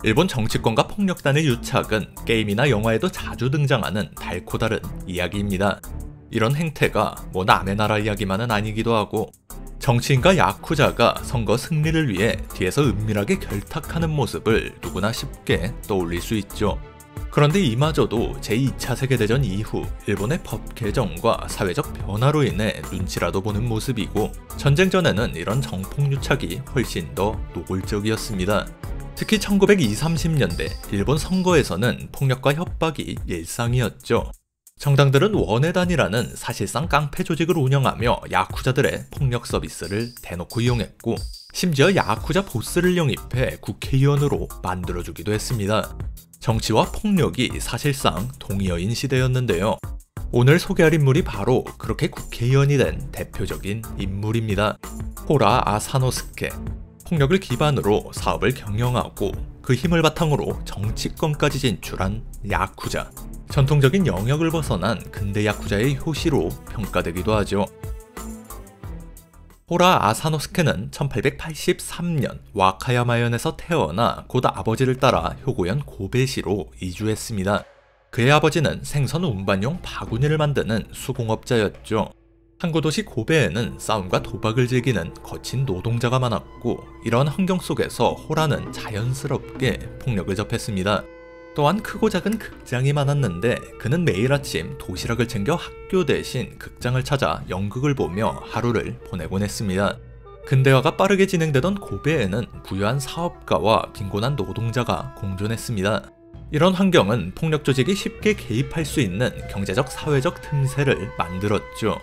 일본 정치권과 폭력단의 유착은 게임이나 영화에도 자주 등장하는 달코 다른 이야기입니다. 이런 행태가 뭐 남의 나라 이야기만은 아니기도 하고, 정치인과 야쿠자가 선거 승리를 위해 뒤에서 은밀하게 결탁하는 모습을 누구나 쉽게 떠올릴 수 있죠. 그런데 이마저도 제2차 세계대전 이후 일본의 법 개정과 사회적 변화로 인해 눈치라도 보는 모습이고, 전쟁 전에는 이런 정폭유착이 훨씬 더 노골적이었습니다. 특히 1920, 30년대 일본 선거에서는 폭력과 협박이 일상이었죠. 정당들은 원해단이라는 사실상 깡패 조직을 운영하며 야쿠자들의 폭력 서비스를 대놓고 이용했고, 심지어 야쿠자 보스를 영입해 국회의원으로 만들어주기도 했습니다. 정치와 폭력이 사실상 동의어인 시대였는데요. 오늘 소개할 인물이 바로 그렇게 국회의원이 된 대표적인 인물입니다. 호라 아사노스케. 폭력을 기반으로 사업을 경영하고 그 힘을 바탕으로 정치권까지 진출한 야쿠자. 전통적인 영역을 벗어난 근대 야쿠자의 효시로 평가되기도 하죠. 호라 아사노스케는 1883년 와카야마현에서 태어나 곧 아버지를 따라 효고현 고베시로 이주했습니다. 그의 아버지는 생선 운반용 바구니를 만드는 수공업자였죠. 항구도시 고베에는 싸움과 도박을 즐기는 거친 노동자가 많았고, 이런 환경 속에서 호라는 자연스럽게 폭력을 접했습니다. 또한 크고 작은 극장이 많았는데 그는 매일 아침 도시락을 챙겨 학교 대신 극장을 찾아 연극을 보며 하루를 보내곤 했습니다. 근대화가 빠르게 진행되던 고베에는 부유한 사업가와 빈곤한 노동자가 공존했습니다. 이런 환경은 폭력 조직이 쉽게 개입할 수 있는 경제적 사회적 틈새를 만들었죠.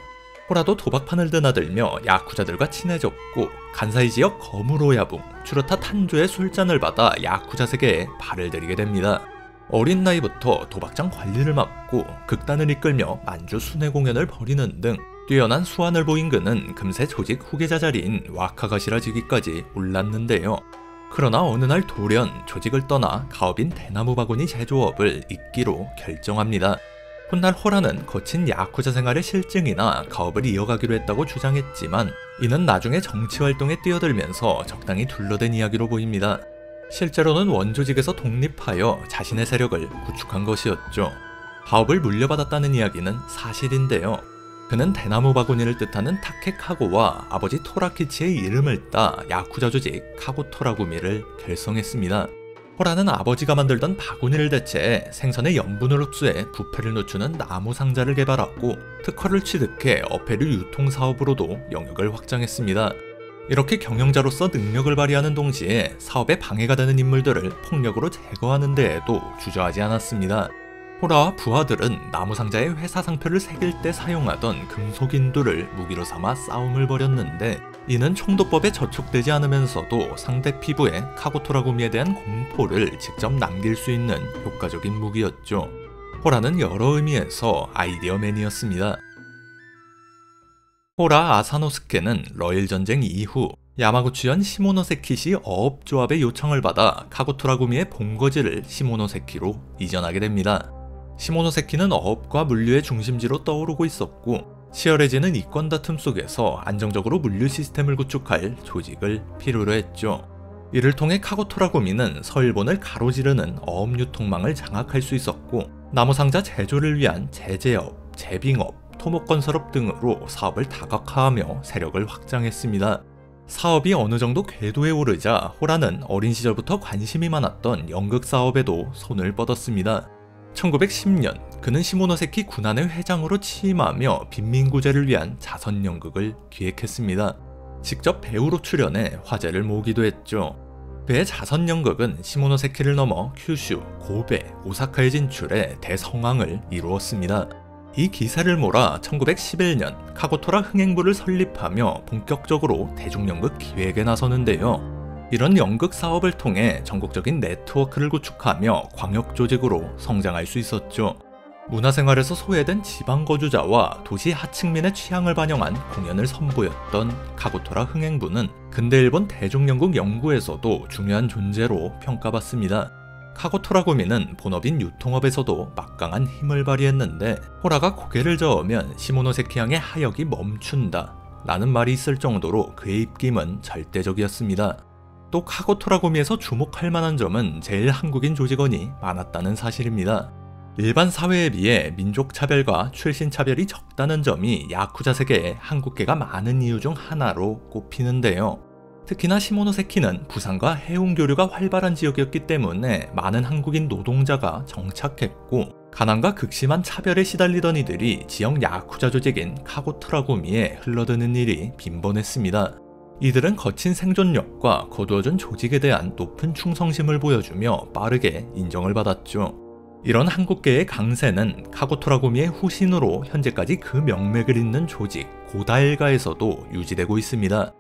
호라도 도박판을 드나들며 야쿠자들과 친해졌고, 간사이 지역 거무로야붕, 추르타 탄조의 술잔을 받아 야쿠자 세계에 발을 들이게 됩니다. 어린 나이부터 도박장 관리를 맡고 극단을 이끌며 만주 순회 공연을 벌이는 등 뛰어난 수완을 보인 그는 금세 조직 후계자 자리인 와카가시라지기까지 올랐는데요. 그러나 어느 날 돌연 조직을 떠나 가업인 대나무 바구니 제조업을 잇기로 결정합니다. 훗날 호라는 거친 야쿠자 생활의 실증이나 가업을 이어가기로 했다고 주장했지만, 이는 나중에 정치활동에 뛰어들면서 적당히 둘러댄 이야기로 보입니다. 실제로는 원조직에서 독립하여 자신의 세력을 구축한 것이었죠. 가업을 물려받았다는 이야기는 사실인데요. 그는 대나무 바구니를 뜻하는 타케카고와 아버지 토라키치의 이름을 따 야쿠자 조직 카고토라구미를 결성했습니다. 호라는 아버지가 만들던 바구니를 대체해 생선의 염분을 흡수해 부패를 늦추는 나무 상자를 개발하고, 특허를 취득해 어패류 유통 사업으로도 영역을 확장했습니다. 이렇게 경영자로서 능력을 발휘하는 동시에 사업에 방해가 되는 인물들을 폭력으로 제거하는 데에도 주저하지 않았습니다. 호라와 부하들은 나무 상자에 회사 상표를 새길 때 사용하던 금속인두를 무기로 삼아 싸움을 벌였는데, 이는 총도법에 저촉되지 않으면서도 상대 피부에 카고토라구미에 대한 공포를 직접 남길 수 있는 효과적인 무기였죠. 호라는 여러 의미에서 아이디어맨이었습니다. 호라 아사노스케는 러일 전쟁 이후 야마구치현 시모노세키시 어업조합의 요청을 받아 카고토라구미의 본거지를 시모노세키로 이전하게 됩니다. 시모노세키는 어업과 물류의 중심지로 떠오르고 있었고, 치열해지는 이권 다툼 속에서 안정적으로 물류 시스템을 구축할 조직을 필요로 했죠. 이를 통해 카고토라구미는 서일본을 가로지르는 어업 유통망을 장악할 수 있었고, 나무상자 제조를 위한 제재업, 제빙업, 토목건설업 등으로 사업을 다각화하며 세력을 확장했습니다. 사업이 어느 정도 궤도에 오르자 호라는 어린 시절부터 관심이 많았던 연극 사업에도 손을 뻗었습니다. 1910년 그는 시모노세키 군안의 회장으로 취임하며 빈민구제를 위한 자선연극을 기획했습니다. 직접 배우로 출연해 화제를 모으기도 했죠. 그의 자선연극은 시모노세키를 넘어 큐슈, 고베, 오사카에 진출해 대성황을 이루었습니다. 이 기세를 몰아 1911년 카고토라 흥행부를 설립하며 본격적으로 대중연극 기획에 나서는데요. 이런 연극 사업을 통해 전국적인 네트워크를 구축하며 광역조직으로 성장할 수 있었죠. 문화생활에서 소외된 지방거주자와 도시 하층민의 취향을 반영한 공연을 선보였던 카고토라 흥행부는 근대 일본 대중연극 연구에서도 중요한 존재로 평가받습니다. 카고토라구미는 본업인 유통업에서도 막강한 힘을 발휘했는데, 호라가 고개를 저으면 시모노세키 향의 하역이 멈춘다 라는 말이 있을 정도로 그의 입김은 절대적이었습니다. 또 카고토라고미에서 주목할 만한 점은 제일 한국인 조직원이 많았다는 사실입니다. 일반 사회에 비해 민족 차별과 출신 차별이 적다는 점이 야쿠자 세계에 한국계가 많은 이유 중 하나로 꼽히는데요. 특히나 시모노세키는 부산과 해운 교류가 활발한 지역이었기 때문에 많은 한국인 노동자가 정착했고, 가난과 극심한 차별에 시달리던 이들이 지역 야쿠자 조직인 카고토라고미에 흘러드는 일이 빈번했습니다. 이들은 거친 생존력과 거두어준 조직에 대한 높은 충성심을 보여주며 빠르게 인정을 받았죠. 이런 한국계의 강세는 카고토라고미의 후신으로 현재까지 그 명맥을 잇는 조직 고다일가에서도 유지되고 있습니다.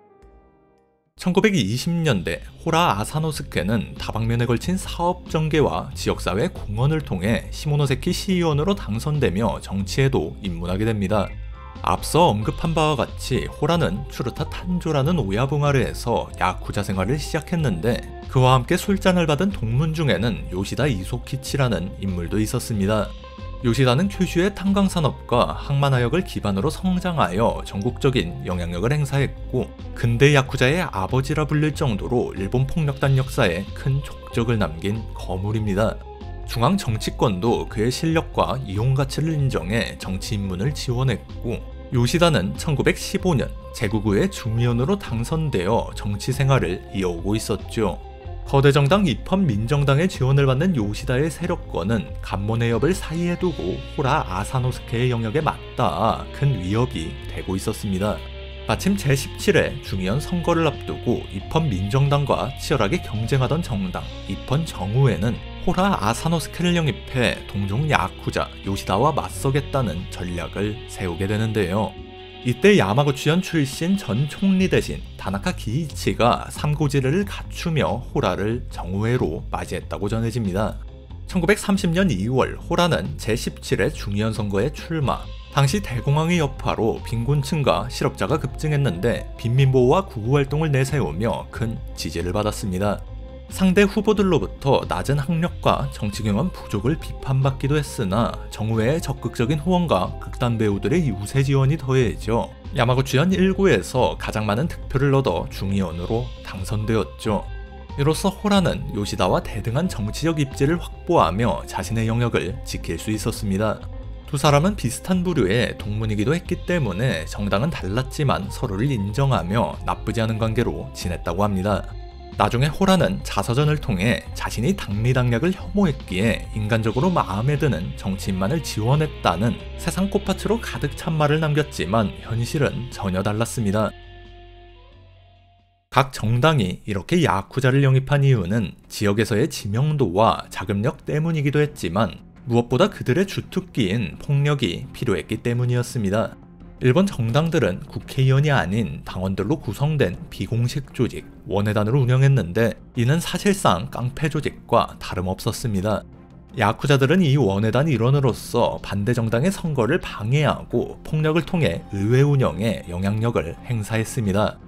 1920년대 호라 아사노스케는 다방면에 걸친 사업 전개와 지역사회 공헌을 통해 시모노세키 시의원으로 당선되며 정치에도 입문하게 됩니다. 앞서 언급한 바와 같이 호라는 추르타 탄조라는 오야붕 아래에서 야쿠자 생활을 시작했는데, 그와 함께 술잔을 받은 동문 중에는 요시다 이소키치라는 인물도 있었습니다. 요시다는 큐슈의 탄광산업과 항만화역을 기반으로 성장하여 전국적인 영향력을 행사했고, 근대 야쿠자의 아버지라 불릴 정도로 일본 폭력단 역사에 큰 족적을 남긴 거물입니다. 중앙 정치권도 그의 실력과 이용 가치를 인정해 정치 입문을 지원했고, 요시다는 1915년 제국의회 중의원으로 당선되어 정치 생활을 이어오고 있었죠. 거대 정당 입헌 민정당의 지원을 받는 요시다의 세력권은 간모네협을 사이에 두고 호라 아사노스케의 영역에 맞닿아 큰 위협이 되고 있었습니다. 마침 제17회 중의원 선거를 앞두고 입헌 민정당과 치열하게 경쟁하던 정당 입헌 정우회는 호라 아사노스케를 영입해 동종 야쿠자 요시다와 맞서겠다는 전략을 세우게 되는데요. 이때 야마구치현 출신 전 총리 대신 다나카 기이치가 삼고지를 갖추며 호라를 정우회로 맞이했다고 전해집니다. 1930년 2월 호라는 제17회 중의원 선거에 출마. 당시 대공황의 여파로 빈곤층과 실업자가 급증했는데 빈민보호와 구구활동을 내세우며 큰 지지를 받았습니다. 상대 후보들로부터 낮은 학력과 정치 경험 부족을 비판받기도 했으나 정우회의 적극적인 후원과 극단 배우들의 유세 지원이 더해져 야마구치현 1구에서 가장 많은 득표를 얻어 중의원으로 당선되었죠. 이로써 호라는 요시다와 대등한 정치적 입지를 확보하며 자신의 영역을 지킬 수 있었습니다. 두 사람은 비슷한 부류의 동문이기도 했기 때문에 정당은 달랐지만 서로를 인정하며 나쁘지 않은 관계로 지냈다고 합니다. 나중에 호라는 자서전을 통해 자신이 당리당략을 혐오했기에 인간적으로 마음에 드는 정치인만을 지원했다는 세상 꽃밭으로 가득 찬 말을 남겼지만 현실은 전혀 달랐습니다. 각 정당이 이렇게 야쿠자를 영입한 이유는 지역에서의 지명도와 자금력 때문이기도 했지만 무엇보다 그들의 주특기인 폭력이 필요했기 때문이었습니다. 일본 정당들은 국회의원이 아닌 당원들로 구성된 비공식 조직, 원회단을 운영했는데 이는 사실상 깡패 조직과 다름없었습니다. 야쿠자들은 이 원회단 일원으로서 반대 정당의 선거를 방해하고 폭력을 통해 의회 운영에 영향력을 행사했습니다.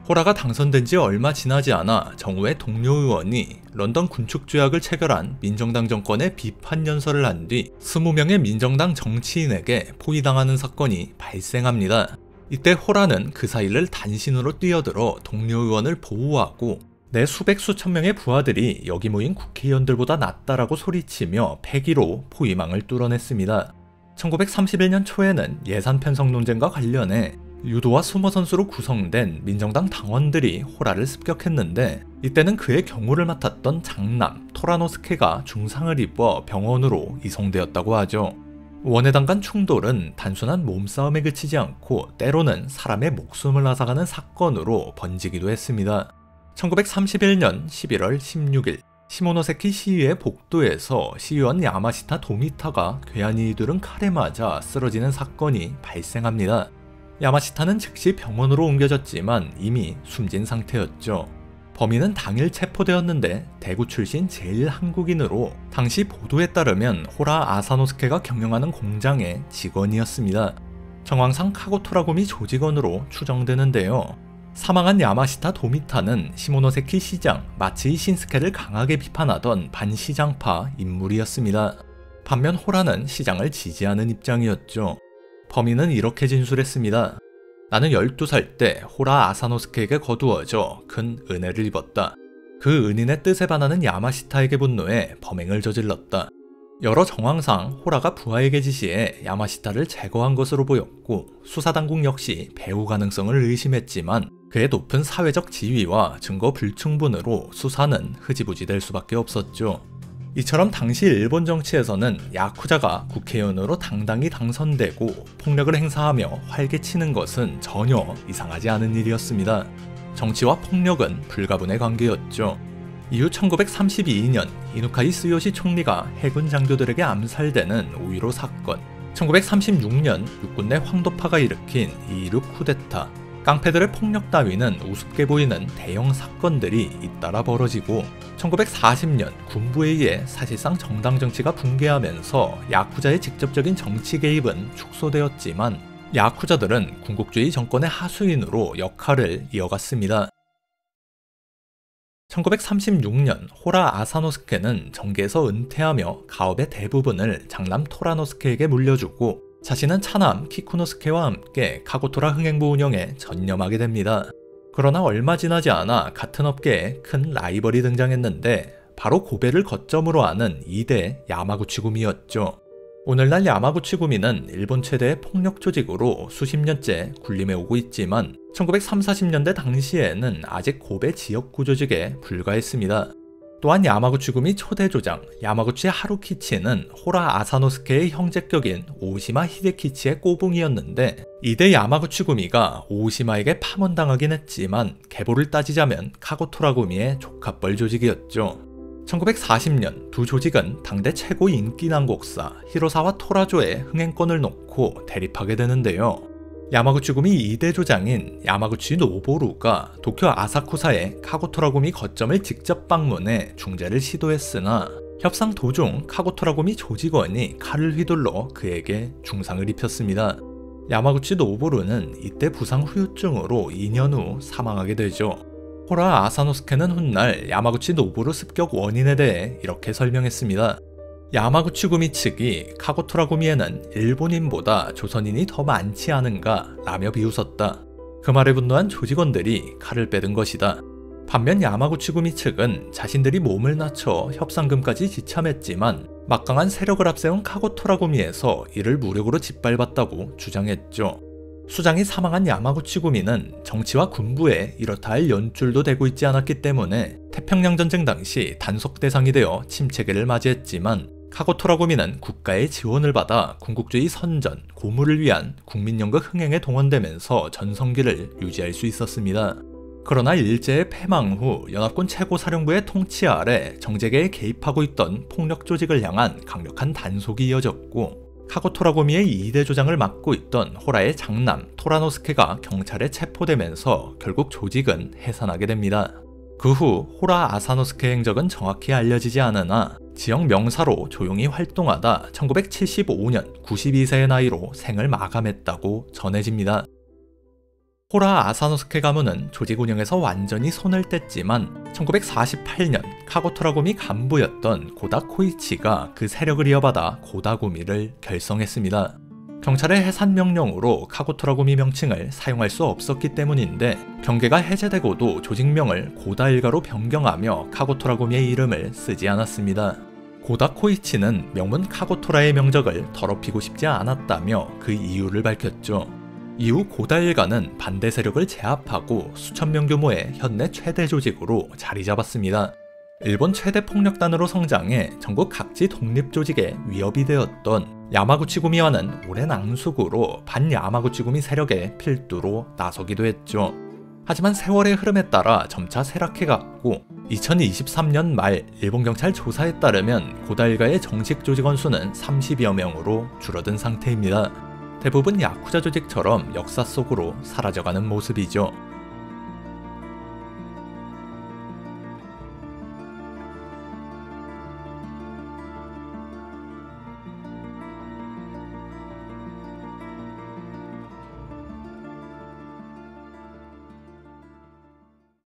호라가 당선된 지 얼마 지나지 않아 정우의 동료 의원이 런던 군축조약을 체결한 민정당 정권에 비판 연설을 한 뒤 20명의 민정당 정치인에게 포위당하는 사건이 발생합니다. 이때 호라는 그 사이를 단신으로 뛰어들어 동료 의원을 보호하고 내 수백 수천 명의 부하들이 여기 모인 국회의원들보다 낫다라고 소리치며 패기로 포위망을 뚫어냈습니다. 1931년 초에는 예산 편성 논쟁과 관련해 유도와 수모 선수로 구성된 민정당 당원들이 호라를 습격했는데 이때는 그의 경호를 맡았던 장남 토라노스케가 중상을 입어 병원으로 이송되었다고 하죠. 원회당 간 충돌은 단순한 몸싸움에 그치지 않고 때로는 사람의 목숨을 앗아가는 사건으로 번지기도 했습니다. 1931년 11월 16일 시모노세키 시위의 복도에서 시의원 야마시타 도미타가 괴한이 두른 칼에 맞아 쓰러지는 사건이 발생합니다. 야마시타는 즉시 병원으로 옮겨졌지만 이미 숨진 상태였죠. 범인은 당일 체포되었는데 대구 출신 제일 한국인으로 당시 보도에 따르면 호라 아사노스케가 경영하는 공장의 직원이었습니다. 정황상 카고토라고미 조직원으로 추정되는데요. 사망한 야마시타 도미타는 시모노세키 시장 마츠이 신스케를 강하게 비판하던 반시장파 인물이었습니다. 반면 호라는 시장을 지지하는 입장이었죠. 범인은 이렇게 진술했습니다. 나는 12살 때 호라 아사노스케에게 거두어져 큰 은혜를 입었다. 그 은인의 뜻에 반하는 야마시타에게 분노해 범행을 저질렀다. 여러 정황상 호라가 부하에게 지시해 야마시타를 제거한 것으로 보였고 수사당국 역시 배후 가능성을 의심했지만 그의 높은 사회적 지위와 증거 불충분으로 수사는 흐지부지 될 수밖에 없었죠. 이처럼 당시 일본 정치에서는 야쿠자가 국회의원으로 당당히 당선되고 폭력을 행사하며 활개치는 것은 전혀 이상하지 않은 일이었습니다. 정치와 폭력은 불가분의 관계였죠. 이후 1932년 이누카이 스요시 총리가 해군 장교들에게 암살되는 5.15 사건, 1936년 육군 내 황도파가 일으킨 이르 쿠데타, 깡패들의 폭력 따위는 우습게 보이는 대형 사건들이 잇따라 벌어지고 1940년 군부에 의해 사실상 정당 정치가 붕괴하면서 야쿠자의 직접적인 정치 개입은 축소되었지만 야쿠자들은 군국주의 정권의 하수인으로 역할을 이어갔습니다. 1936년 호라 아사노스케는 정계에서 은퇴하며 가업의 대부분을 장남 토라노스케에게 물려주고 자신은 차남 키쿠노스케와 함께 카고토라 흥행부 운영에 전념하게 됩니다. 그러나 얼마 지나지 않아 같은 업계에 큰 라이벌이 등장했는데 바로 고베를 거점으로 하는 2대 야마구치구미였죠. 오늘날 야마구치구미는 일본 최대의 폭력 조직으로 수십 년째 군림해오고 있지만 1930, 40년대 당시에는 아직 고베 지역구 조직에 불과했습니다. 또한 야마구치구미 초대 조장 야마구치 하루키치는 호라 아사노스케의 형제격인 오시마 히데키치의 꼬붕이었는데 이대 야마구치구미가 오시마에게 파문당하긴 했지만 계보를 따지자면 카고토라구미의 조카뻘 조직이었죠. 1940년 두 조직은 당대 최고 인기 난곡사 히로사와 토라조의 흥행권을 놓고 대립하게 되는데요. 야마구치구미 2대 조장인 야마구치 노보루가 도쿄 아사쿠사의 카고토라구미 거점을 직접 방문해 중재를 시도했으나 협상 도중 카고토라구미 조직원이 칼을 휘둘러 그에게 중상을 입혔습니다. 야마구치 노보루는 이때 부상 후유증으로 2년 후 사망하게 되죠. 호라 아사노스케는 훗날 야마구치 노보루 습격 원인에 대해 이렇게 설명했습니다. 야마구치구미 측이 카고토라구미에는 일본인보다 조선인이 더 많지 않은가 라며 비웃었다. 그 말에 분노한 조직원들이 칼을 빼든 것이다. 반면 야마구치구미 측은 자신들이 몸을 낮춰 협상금까지 지참했지만 막강한 세력을 앞세운 카고토라구미에서 이를 무력으로 짓밟았다고 주장했죠. 수장이 사망한 야마구치구미는 정치와 군부에 이렇다 할 연줄도 되고 있지 않았기 때문에 태평양전쟁 당시 단속 대상이 되어 침체기를 맞이했지만 카고토라구미는 국가의 지원을 받아 군국주의 선전, 고무를 위한 국민연극 흥행에 동원되면서 전성기를 유지할 수 있었습니다. 그러나 일제의 패망 후 연합군 최고사령부의 통치 아래 정재계에 개입하고 있던 폭력 조직을 향한 강력한 단속이 이어졌고 카고토라구미의 2대 조장을 맡고 있던 호라의 장남 토라노스케가 경찰에 체포되면서 결국 조직은 해산하게 됩니다. 그 후 호라 아사노스케 행적은 정확히 알려지지 않으나 지역 명사로 조용히 활동하다 1975년 92세의 나이로 생을 마감했다고 전해집니다. 호라 아사노스케 가문은 조직 운영에서 완전히 손을 뗐지만 1948년 카고토라구미 간부였던 고다 코이치가 그 세력을 이어받아 고다구미를 결성했습니다. 경찰의 해산 명령으로 카고토라구미 명칭을 사용할 수 없었기 때문인데 경계가 해제되고도 조직명을 고다 일가로 변경하며 카고토라구미의 이름을 쓰지 않았습니다. 고다 코이치는 명문 카고토라의 명적을 더럽히고 싶지 않았다며 그 이유를 밝혔죠. 이후 고다 일가는 반대 세력을 제압하고 수천 명 규모의 현내 최대 조직으로 자리 잡았습니다. 일본 최대 폭력단으로 성장해 전국 각지 독립조직에 위협이 되었던 야마구치구미와는 오랜 앙숙으로 반야마구치구미 세력의 필두로 나서기도 했죠. 하지만 세월의 흐름에 따라 점차 쇠락해갔고 2023년 말 일본 경찰 조사에 따르면 고다 일가의 정식 조직원 수는 30여 명으로 줄어든 상태입니다. 대부분 야쿠자 조직처럼 역사 속으로 사라져가는 모습이죠.